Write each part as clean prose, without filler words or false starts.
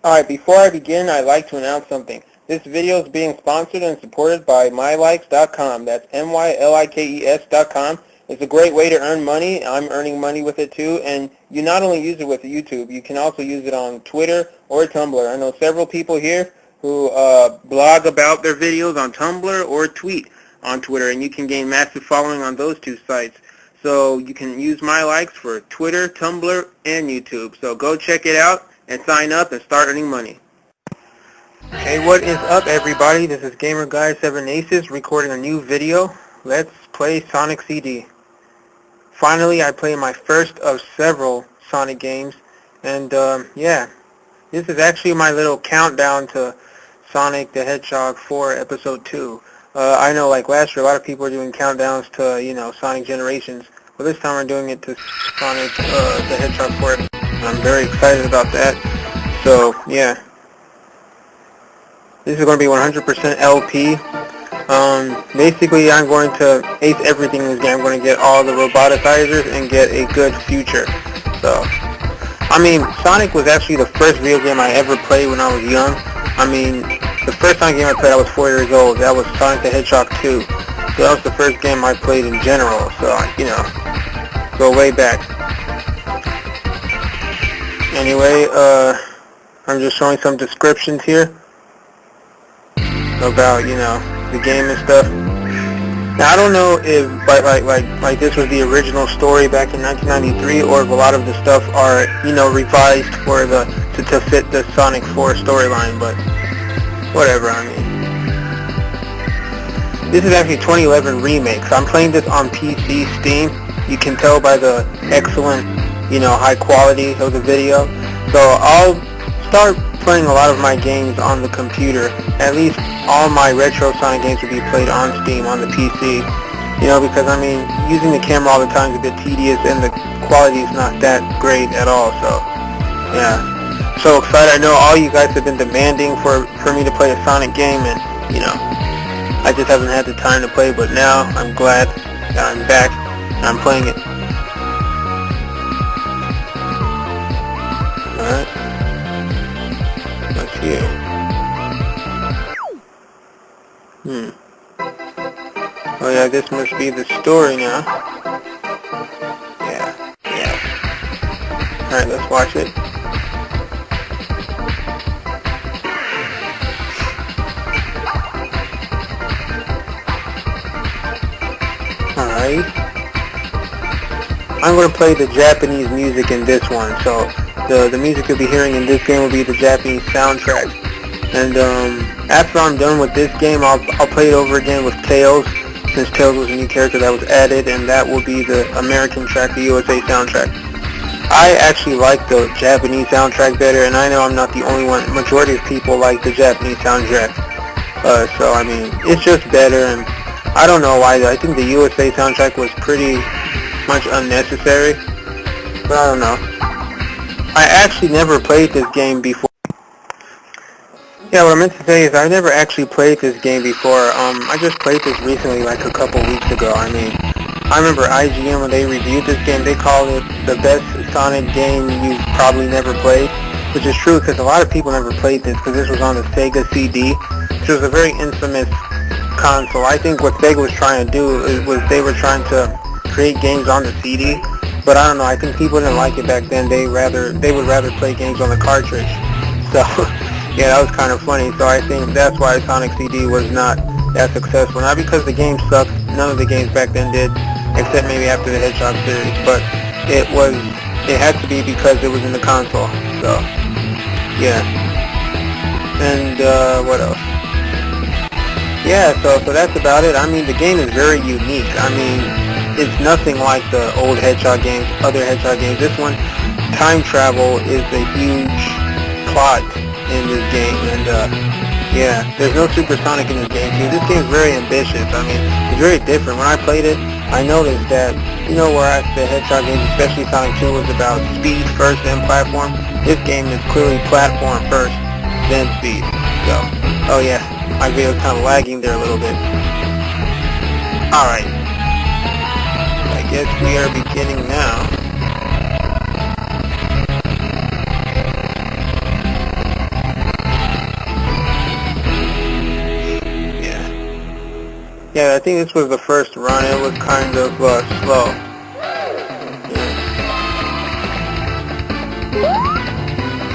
Alright, before I begin, I'd like to announce something. This video is being sponsored and supported by MyLikes.com. That's MyLikes.com. It's a great way to earn money. I'm earning money with it too, and you not only use it with YouTube, you can also use it on Twitter or Tumblr. I know several people here who blog about their videos on Tumblr or tweet on Twitter, and you can gain massive following on those two sites. So you can use MyLikes for Twitter, Tumblr, and YouTube. So go check it out and sign up and start earning money. Hey, what is up, everybody? This is Gamer Guy 7 Aces recording a new video. Let's play Sonic CD. Finally, I played my first of several Sonic games, and yeah, this is actually my little countdown to Sonic the Hedgehog 4 Episode 2. I know, like last year, a lot of people are doing countdowns to, Sonic Generations. But this time we're doing it to Sonic the Hedgehog 4. I'm very excited about that. So, yeah. This is going to be 100% LP. Basically, I'm going to ace everything in this game. I'm going to get all the roboticizers and get a good future. So, I mean, Sonic was actually the first video game I ever played when I was young. I mean, the first Sonic game I played, I was 4 years old. That was Sonic the Hedgehog 2. So that was the first game I played in general. So, go way back. Anyway, I'm just showing some descriptions here about, the game and stuff. Now, I don't know if like this was the original story back in 1993, or if a lot of the stuff are, revised for to fit the Sonic 4 storyline, but whatever, I mean. This is actually 2011 remake, so I'm playing this on PC Steam. You can tell by the excellent, high quality of the video. So I'll start playing a lot of my games on the computer. At least all my retro Sonic games will be played on Steam, on the PC. Because, I mean, using the camera all the time is a bit tedious, and the quality is not that great at all, so, yeah. So excited. I know all you guys have been demanding for me to play a Sonic game, and, I just haven't had the time to play, but now I'm glad that I'm back, and I'm playing it. Alright. What's here? Oh yeah, this must be the story now. Yeah. Alright, let's watch it. Alright. I'm going to play the Japanese music in this one, so the music you'll be hearing in this game will be the Japanese soundtrack. And after I'm done with this game, I'll play it over again with Tails, since Tails was a new character that was added, and that will be the American track, the USA soundtrack. I actually like the Japanese soundtrack better, and I know I'm not the only one. Majority of people like the Japanese soundtrack. So, I mean, it's just better, and I don't know why. I think the USA soundtrack was pretty much unnecessary, but I don't know. I actually never played this game before. Yeah, what I meant to say is I never actually played this game before. I just played this recently, like a couple weeks ago. I mean, I remember IGN, when they reviewed this game, they called it the best Sonic game you've probably never played, which is true, because a lot of people never played this, because this was on the Sega CD, which was a very infamous console. I think what Sega was trying to do was they were trying to create games on the CD, but I don't know, I think people didn't like it back then. They would rather play games on the cartridge. So yeah, that was kind of funny. So I think that's why Sonic CD was not that successful. Not because the game sucked. None of the games back then did, except maybe after the Hedgehog series. But it had to be because it was in the console. So yeah. And what else? Yeah, so that's about it. I mean, the game is very unique. I mean, it's nothing like the old Hedgehog games, other Hedgehog games. This one, time travel is a huge plot in this game, and yeah, there's no supersonic in this game too. This game is very ambitious. I mean, it's very different. When I played it, I noticed that, whereas the Hedgehog games, especially Sonic 2, was about speed first and platform, this game is clearly platform first, then speed. So, oh yeah, my video is kind of lagging there a little bit. Alright, I guess we are beginning now. Yeah, I think this was the first run. It was kind of slow.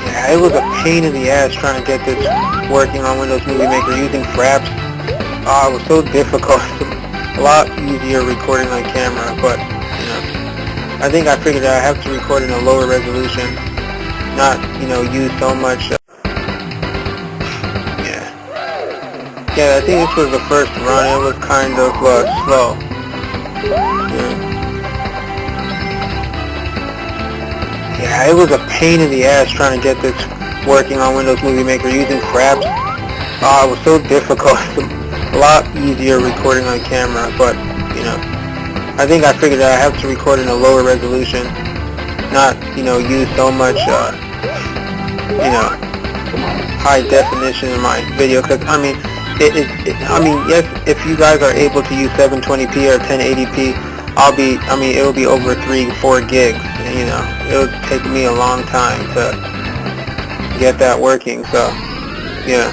Yeah, it was a pain in the ass trying to get this working on Windows Movie Maker using fraps. It was so difficult. A lot easier recording on camera, but I think I figured out I have to record in a lower resolution, not use so much. Yeah, I think this was the first run. It was kind of slow. Yeah, it was a pain in the ass trying to get this working on Windows Movie Maker using fraps. It was so difficult. A lot easier recording on camera, but I think I figured out I have to record in a lower resolution, not use so much high definition in my video, because yes, if you guys are able to use 720p or 1080p, it will be over 3-4 gigs. It would take me a long time to get that working. So, yeah.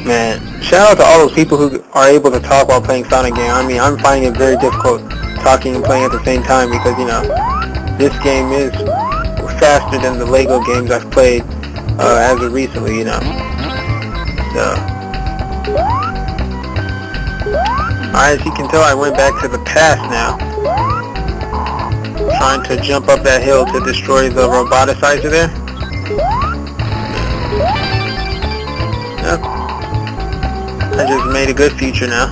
Man, shout out to all those people who are able to talk while playing Sonic game. I'm finding it very difficult talking and playing at the same time because, this game is faster than the Lego games I've played as of recently, So, alright, as you can tell, I went back to the past now, trying to jump up that hill to destroy the roboticizer there. Yep. I just made a good future now.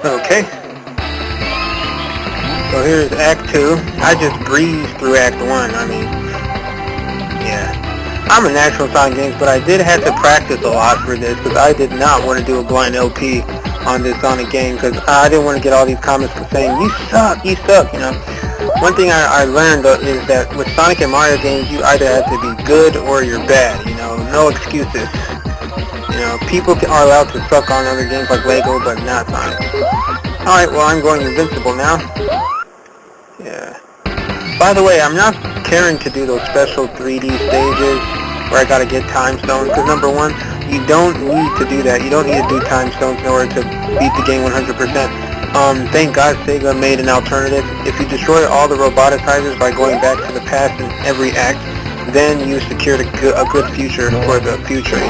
Okay, so here's Act 2. I just breezed through Act 1. Yeah. I'm a natural Sonic games, but I did have to practice a lot for this because I did not want to do a blind LP on this Sonic game because I didn't want to get all these comments saying, you suck, One thing I learned is that with Sonic and Mario games, you either have to be good or you're bad, no excuses. People are allowed to suck on other games like Lego, but not Sonic. Alright, well, I'm going invincible now. Yeah. By the way, I'm not caring to do those special 3D stages where I gotta get time stones, because number one, you don't need to do that. You don't need to do time stones in order to beat the game 100%. Thank God Sega made an alternative. If you destroy all the roboticizers by going back to the past in every act, then you secured a good future for the future,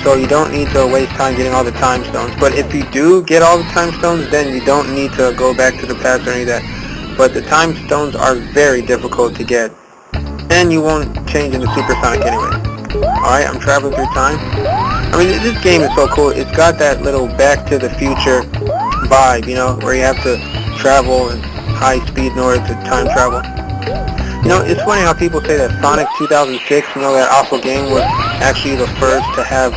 So you don't need to waste time getting all the time stones. But if you do get all the time stones, then you don't need to go back to the past or any of that. But the time stones are very difficult to get. And you won't change into Super Sonic anyway. Alright, I'm traveling through time. This game is so cool. It's got that little Back to the Future vibe, where you have to travel at high speed in order to time travel. It's funny how people say that Sonic 2006, that awful game, was actually the first to have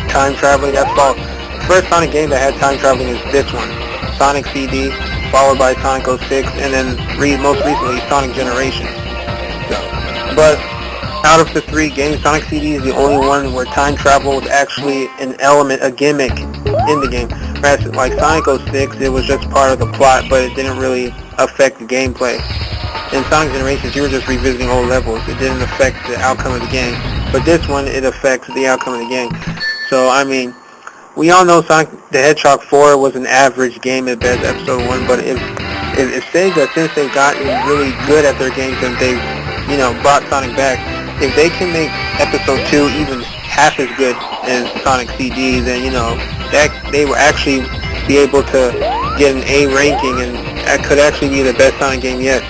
time traveling. That's false. The first Sonic game that had time traveling is this one, Sonic CD, followed by Sonic 06, and then most recently Sonic Generations. But out of the three games, Sonic CD is the only one where time travel was actually an element, a gimmick in the game. Whereas like Sonic 06, it was just part of the plot, but it didn't really affect the gameplay. In Sonic Generations, you were just revisiting old levels. It didn't affect the outcome of the game. But this one, it affects the outcome of the game. So, we all know Sonic the Hedgehog 4 was an average game at best, Episode 1, but if Sega, since they've gotten really good at their games and they've, brought Sonic back, if they can make Episode 2 even half as good as Sonic CD, then, that they will actually be able to get an A ranking, and that could actually be the best Sonic game yet.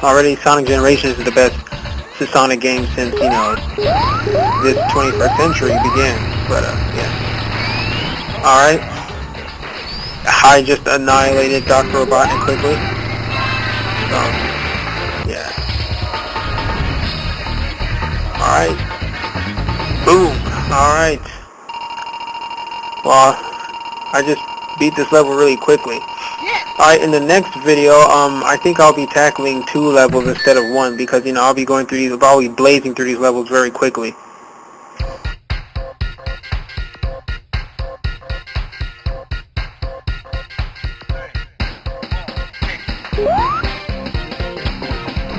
Already Sonic Generations is the best Sonic game since, this 21st century began. But, yeah. Alright. I just annihilated Dr. Robotnik quickly. So, yeah. Alright. Boom. Alright. Well, I just beat this level really quickly. Alright, in the next video, I think I'll be tackling 2 levels instead of 1 because, I'll be going through these, I'll be blazing through these levels very quickly.